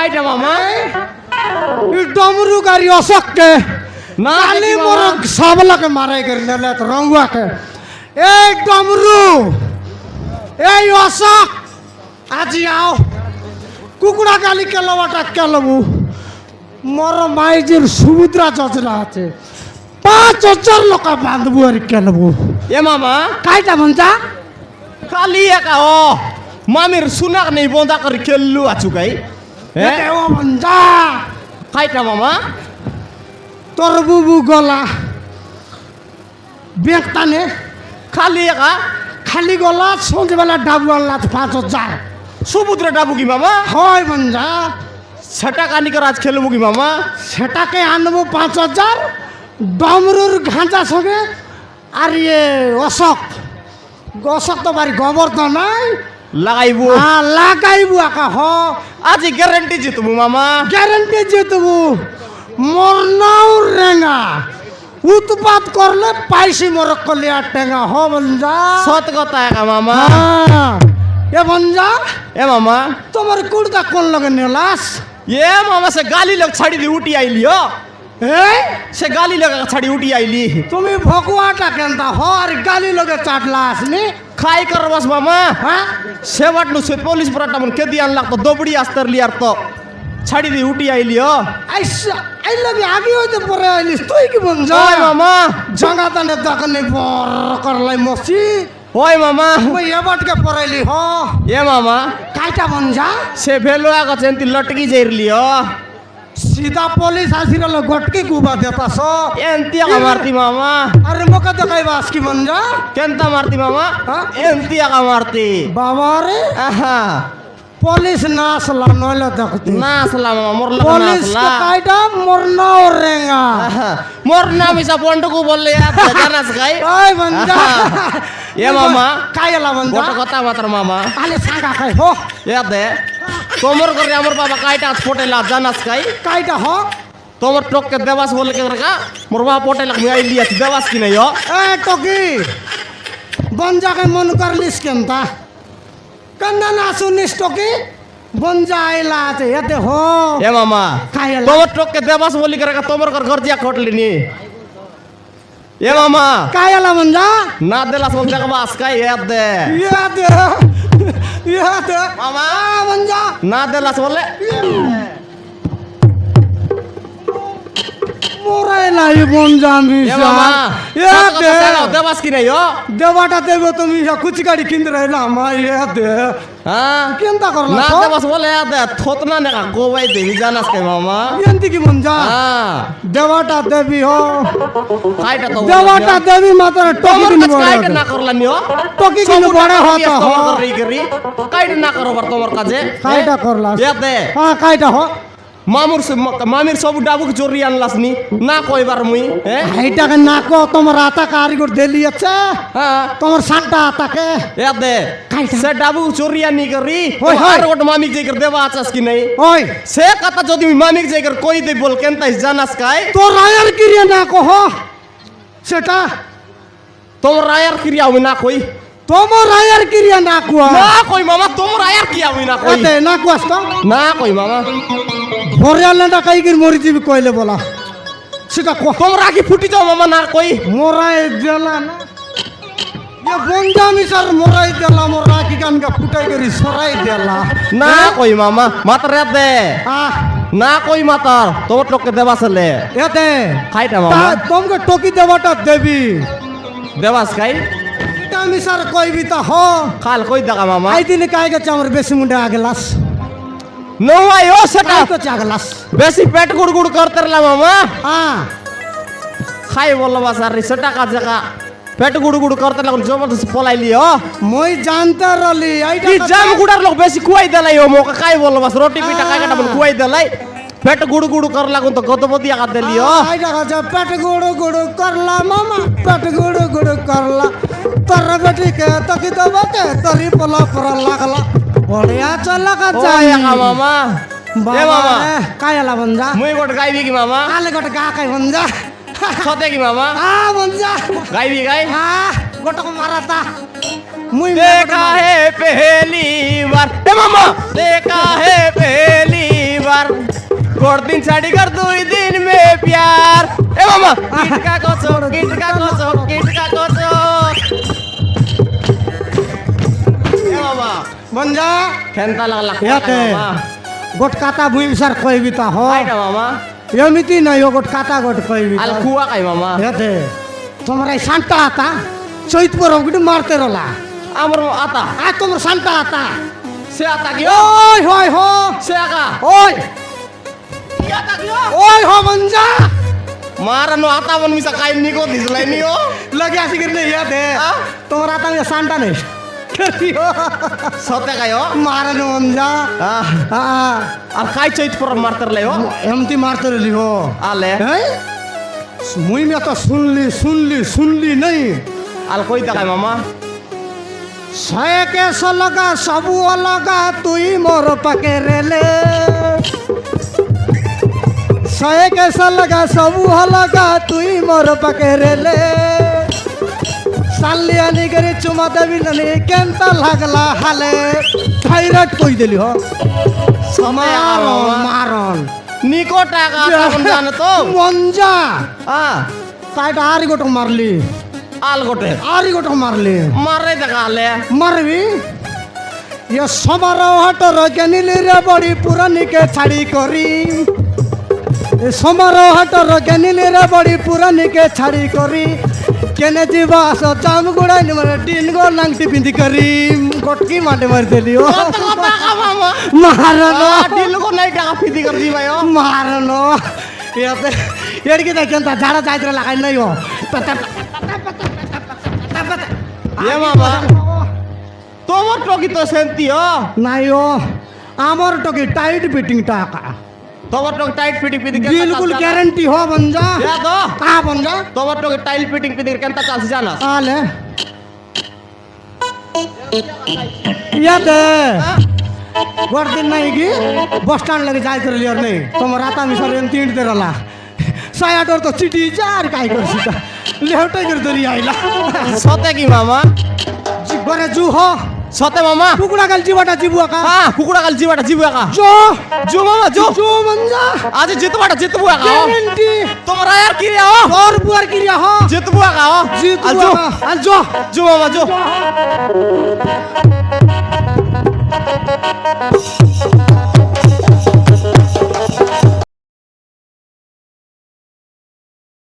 কাইটা মামা डमरू गाड़ी अशोक के ना काली देखी मोर मामा। साबला के मारे कर ले तो रंगुआ के ए डमरू ए अशोक आज आओ कुकुड़ा गाली के लवाटा के लबू मोर माइजिर सुमुद्रा जजरा আছে 5000 लोक बांधबू আর के लबू এ মামা काइटा भन्छ খালি একা ও মামির সুনাক নেই বন্ধা করে খেললু আছু গাই ए ओ भन्छ কাইটা মামা তোর বুবু গলা বেকতানে খালি একা খালি গলা সন্ধ্যেবেলা ডাবু আল্লাহ 5000 সমুদ্র ডাবু কি মামা হয় বঞ্জা সেটা কানি করে আজ খেলবো কি মামা সেটাকে আনবো 5000 ডমরুর ঘাঁচা সঙ্গে আর ইয়ে অশোক অশোক তো বাড়ি গোবর তো নাই লাগাইবো লাগাইবো একা হ আজ গ্যারান্টি জিতবো মামা গ্যারেন্টি জিতবো মোর নাও রেঙা উৎপাত করলে পাইছি মোর কলিয়া টেঙা হ বঞ্জা সত কথা একা মামা এ বঞ্জা এ মামা তোমার কুড়তা কোন লগে নেলাস এ মামা সে গালি লোক ছাড়ি দি উঠি আইলি ও এই সে গালি লোক ছাড়ি উঠি আইলি তুমি ভকুয়াটা কেনতা হ আর গালি লগে চাটলা আসনি খাই কর বস মামা হ্যাঁ সে বাটলু সে পুলিশ পরাটা মন কেদি আনলাক তো দবড়ি আস্তার লিয়ার তো ছাড়ি দি উঠি আইলি ও আই লগে আগে হইতে পরে আইলিস তুই কি বঞ্জা ওই মামা জঙ্গা তানে দোকানে বর করলাই মসি ওই মামা মই এবাটকে পরাইলি হ এ মামা কাইটা বঞ্জা সে ভেলো আগছে এন্তি লটকি যাইরলি ও सीधा पुलिस आसिरल गटके गुबा देतास এন্তি আগা মারতি মামা अरे मोका देखाइबास की बंजा কেনতা মারতি মামা হ্যাঁ? এন্তি আগা মারতি बाबा रे আহা पुलिस नासला नइले देखती না আসলা মামা মোর লগ না पुलिस আসলা के काइटा मोरना ओरेंगा আহা, মোর নাম ইসা বন্ডকু বললে জানাস গাই ओए बंजा এ মামা कायला बंजा বড় কথা মাত্র মামা आले सांगा खाइ हो এ দে তোমর করে আমার বাবা কাইটা পটেলা জানাস গাই काइटा हो তোমার টককে দেবাস বলে কে কা মোর বাবা পটেলা মিয়াই লিয়াছি দেবাস কি নাই ও ए टोकी बंजा के मन करलिस केनता कंदा ना सुनिस टोकी बंजा आइला ते यते हो এ মামা कायला তোমার টককে দেবাস বলি করে কা তোমার ঘর গরজিয়া খটলি নি এ মামা कायला बंजा না দেলাস বল দেখ বাস কাই এ দে याद मामा बंजा না দেলাস বলে मोरायला ये बंजा मी এ মামা याद দেবাস কি নাই ও देवाटा देबो তুমি कुछ गाड़ी किंद रहला मा याद হ্যাঁ केनता करला না तो দেবাস বলে এ দে থতনা নেকা গোবাই দেবি জানাস কে মামা यंती की बंजा হ্যাঁ देवाटा देवी हो কাইটা তো देवाटा देवी मात्र टोकी তোমার दिन কাছে কাইটা बड़ा না করলা নিও टोकी दिन बड़ा होता हो করি করি কাইটা না করবার তোমার কাছে काइटा करला এ দে हां काइटा हो মামির সব ডাবুক চোরি আনলাস নি না কইবার মুই হ্যাঁ हाइटा के नाको তোমার আতা কারিগর দেলি আছে হ্যাঁ তোমার সাতটা আতাকে এ দে কাইটা সে ডাবু চোরি আনি করি ওই, ওই। আর গোট মামিক যাই করে দেবা আছাস কি নাই ওই সে কথা যদি মামিক যাই করে কই দে বল কেনতাই জানাস কাই তোর রায়ার কিরিয়া না কহ সেটা তোমার রায়ার ক্রিয়া আমি না কই তোমার রায়ার কিরিয়া না কুয়া না কই মামা তোমার রায়ার কি আমি না কই এতে না কুয়াস তো না কই মামা ভরিয়ালেটা কাইকির মরি দিবি কইলে বলা সেটা কহ তোমরা কি ফুটি যাও মামা না কই মোরাই দেলা না ये बंदा मिसर मोराई देला मोरा की कान का फुटाई करी सराई देला না কই মামা মাত্র রে দে आ না কই মাতার তোমার লোককে দেবাস লে एते খাইটা মামা तुमको टोकी देवाटा देवी দেবাস খাই ता मिसर कोई भी ता हो খাল কই দেখা মামা आई दिन काय के चामर बेसी मुंडे आगलास নয় ও সেটা काय को चागलास বেশি পেট গুড় গুড় করতে রলা মামা हां খাই বললো বাস আর সেটা কাজ জায়গা পেট গুড় গুড় করতে লাগল জবরদস্তি পলাইলি ও মই जानता रली কি জাম গুড়ার লোক বেশি কুয়াই দেলাই ও মোকে কাই বললো বাস রুটি পিঠা কাই কাটা বল কুয়াই দেলাই পেট গুড় গুড় কর লাগুন তো গতপতি আগা দেলি ও आई जगह से पेट गुड़ु गुड़ु करला मामा पेट गुड़ु गुड़ु करला तर बेटी के तकी दबा के तरी पला पर लागला बढ़िया चला का ওই जाए আগা মামা এ মামা कायला बंजा মুই গোট গাইবি কি মামা आले गट गा काय बंजा সতে কি মামা आ बंजा गाई गाई हाँ गोट को मारता मुई देखा है पहली बार ए मामा देखा है पहली बार गोड़ दिन छाड़ी कर 2 दिन में प्यार ए मामा किटका कोचो ए मामा बंजा खेंता लागला याते गोट काता भुइम सर कइबी त हो हाय ना मामा एमिति न यो गोट काता गोट कइबी अल खुआ काय मामा याते তোমরা শান্তা আতা চৈত পরম কিন্তু মারতে রলা आमर आता আ তোমরা শান্তা আতা से आता गयो ওই হয় হ से आका ওই ये आता गयो ওই হ বঞ্জা मारा नो आता मन मिसा काय निको दिसलाय नि हो लगे आसी करने याद है आ? তোমরা আতা শান্তা নেই करियो सत्य काय हो मारन बंजा আর काय चैत पर मारतरले हो एमती मारते रही हो आले हैं मुई में तो सुनली नहीं आल कोई ता काय मामा सहे के सलगा सबू अलगा तुई मोर पके रेले सहे के सलगा सबू अलगा तुई मोर पके रेले साली आनी करे चुमा देवी ननी केंता लागला हाले थायराइड कोई देली हो मारन मारन निको टाका आपण जान तो मंजा आ ताइट आरी गोटो मारली आल गोटे आरी गोटो मारली मारे ता काले मारबी ये समारोह हटर ज्ञानीली रे बड़ी पुरानी के छाड़ी करी ये समारोह हटर ज्ञानीली रे बड़ी पुरानी के छाड़ी करी केने जीवा सो जाम गुड़ा नि मारे टीन गो लांगटी पिंदी करी गोटकी माटे मार देली हो कत कता का मामा मारनो दिल को नाही टाका फिदी कर दी भाई हो मारनो याते एडकी ता केंता झाडा जायत्र लागाय नाही हो ये मामा तोमर टोकी तो सेंती हो नाही हो आमर टोकी टाइट फिटिंग टाका तोमर टोकी टाइट फिटिंग पिदी बिल्कुल गारंटी हो बंजा या दो का बंजा तोमर टोकी टाइल फिटिंग पिदी केंता चालसी जानास आले याते गोट दिन नाही की बस स्टँड लगे जायचं लियर नाही तो मग आता मी सर तीन तेराला सायाटवर तो चिठी जार काय करशी का लेवटाय करतो री आईला सत्य की मामा बरे जू हो सत्य मामा कुकुडा काल जीवाटा जीबुआ का हा कुकुडा काल जीवाटा जीबुआ का जो जो मामा जो जो मंजा आज जितवाटा जितबुआ का हो गारंटी तोमरा यार किरिया हो और बुआर किरिया हो जितबुआ का हो जीत आज जो आज जो जो मामा जो